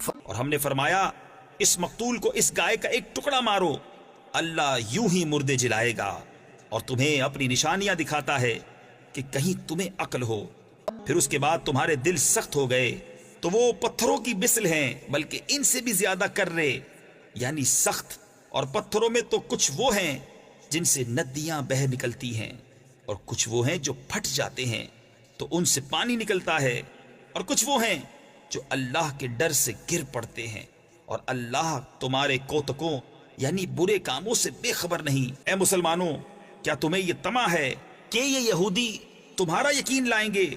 اور ہم نے فرمایا اس مقتول کو اس گائے کا ایک ٹکڑا مارو، اللہ یوں ہی مردے جلائے گا اور تمہیں اپنی نشانیاں دکھاتا ہے کہ کہیں تمہیں عقل ہو۔ پھر اس کے بعد تمہارے دل سخت ہو گئے تو وہ پتھروں کی مثل ہیں، بلکہ ان سے بھی زیادہ کرے، یعنی سخت۔ اور پتھروں میں تو کچھ وہ ہیں جن سے ندیاں بہہ نکلتی ہیں، اور کچھ وہ ہیں جو پھٹ جاتے ہیں تو ان سے پانی نکلتا ہے، اور کچھ وہ ہیں جو اللہ کے ڈر سے گر پڑتے ہیں، اور اللہ تمہارے کوتکوں یعنی برے کاموں سے بے خبر نہیں۔ اے مسلمانوں، کیا تمہیں یہ طمع ہے کہ یہ یہودی تمہارا یقین لائیں گے؟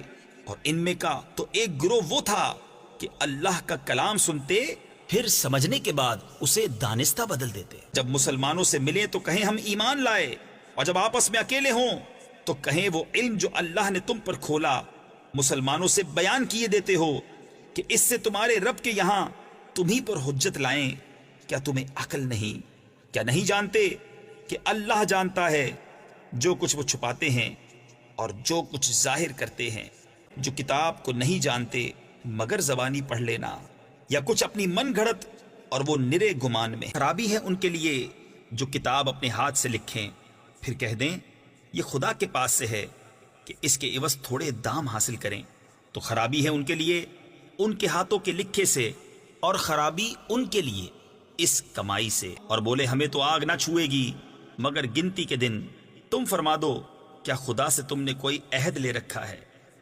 اور ان میں کا تو ایک گروہ وہ تھا کہ اللہ کا کلام سنتے پھر سمجھنے کے بعد اسے دانستہ بدل دیتے۔ جب مسلمانوں سے ملیں تو کہیں ہم ایمان لائے، اور جب آپس میں اکیلے ہوں تو کہیں وہ علم جو اللہ نے تم پر کھولا مسلمانوں سے بیان کیے دیتے ہو کہ اس سے تمہارے رب کے یہاں تمہیں پر حجت لائیں۔ کیا تمہیں عقل نہیں؟ کیا نہیں جانتے کہ اللہ جانتا ہے جو کچھ وہ چھپاتے ہیں اور جو کچھ ظاہر کرتے ہیں؟ جو کتاب کو نہیں جانتے مگر زبانی پڑھ لینا، یا کچھ اپنی من گھڑت اور وہ نرے گمان میں۔ خرابی ہے ان کے لیے جو کتاب اپنے ہاتھ سے لکھیں پھر کہہ دیں یہ خدا کے پاس سے ہے کہ اس کے عوض تھوڑے دام حاصل کریں۔ تو خرابی ہے ان کے لیے ان کے ہاتھوں کے لکھے سے، اور خرابی ان کے لیے اس کمائی سے۔ اور بولے ہمیں تو آگ نہ چھوئے گی مگر گنتی کے دن۔ تم فرما دو کیا خدا سے تم نے کوئی عہد لے رکھا ہے؟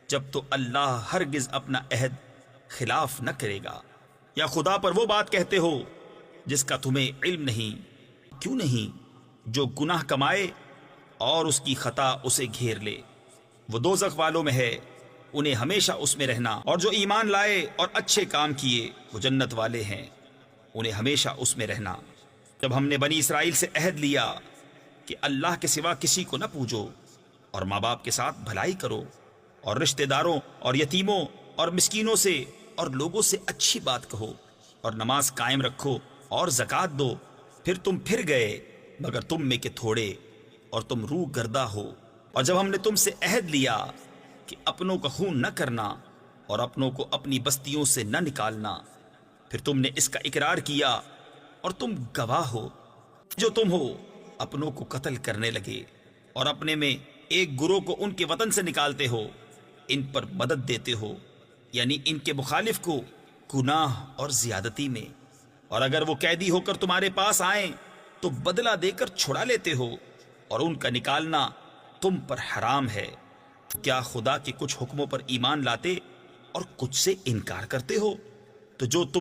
جب تو اللہ ہرگز اپنا عہد خلاف نہ کرے گا۔ یا خدا پر وہ بات کہتے ہو جس کا تمہیں علم نہیں؟ کیوں نہیں؟ جو گناہ کمائے اور اس کی خطا اسے گھیر لے، وہ دوزخ والوں میں ہے، انہیں ہمیشہ اس میں رہنا۔ اور جو ایمان لائے اور اچھے کام کیے وہ جنت والے ہیں، انہیں ہمیشہ اس میں رہنا۔ جب ہم نے بنی اسرائیل سے عہد لیا کہ اللہ کے سوا کسی کو نہ پوجو، اور ماں باپ کے ساتھ بھلائی کرو، اور رشتہ داروں اور یتیموں اور مسکینوں سے اور لوگوں سے اچھی بات کہو، اور نماز قائم رکھو اور زکوٰۃ دو، پھر تم پھر گئے مگر تم میں کے تھوڑے، اور تم روح گردہ ہو۔ اور جب ہم نے تم سے عہد لیا کہ اپنوں کا خون نہ کرنا اور اپنوں کو اپنی بستیوں سے نہ نکالنا، پھر تم نے اس کا اقرار کیا اور تم گواہ ہو۔ جو تم ہو اپنوں کو قتل کرنے لگے اور اپنے میں ایک گروہ کو ان کے وطن سے نکالتے ہو، ان پر مدد دیتے ہو، یعنی ان کے مخالف کو گناہ اور زیادتی میں۔ اور اگر وہ قیدی ہو کر تمہارے پاس آئیں تو بدلہ دے کر چھڑا لیتے ہو، اور ان کا نکالنا تم پر حرام ہے۔ کیا خدا کے کچھ حکموں پر ایمان لاتے اور کچھ سے انکار کرتے ہو؟ تو جو تم